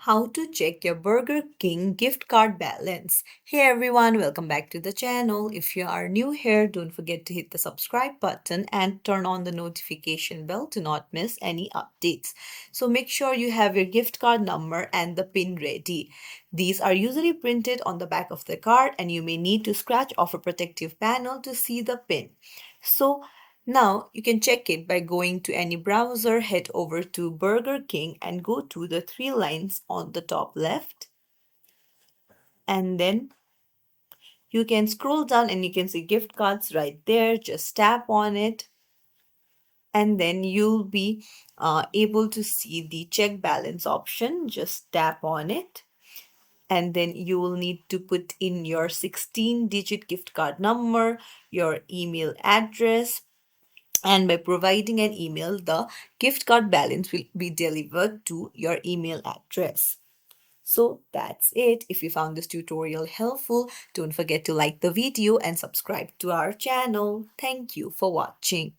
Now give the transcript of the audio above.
How to check your Burger King gift card balance. Hey everyone, welcome back to the channel. If you are new here, don't forget to hit the subscribe button and turn on the notification bell to not miss any updates. So make sure you have your gift card number and the PIN ready. These are usually printed on the back of the card and you may need to scratch off a protective panel to see the PIN. So now you can check it by going to any browser, head over to Burger King and go to the three lines on the top left. And then you can scroll down and you can see gift cards right there. Just tap on it and then you'll be able to see the check balance option. Just tap on it. And then you will need to put in your 16-digit gift card number, your email address, and by providing an email, the gift card balance will be delivered to your email address. So that's it. If you found this tutorial helpful, don't forget to like the video and subscribe to our channel. Thank you for watching.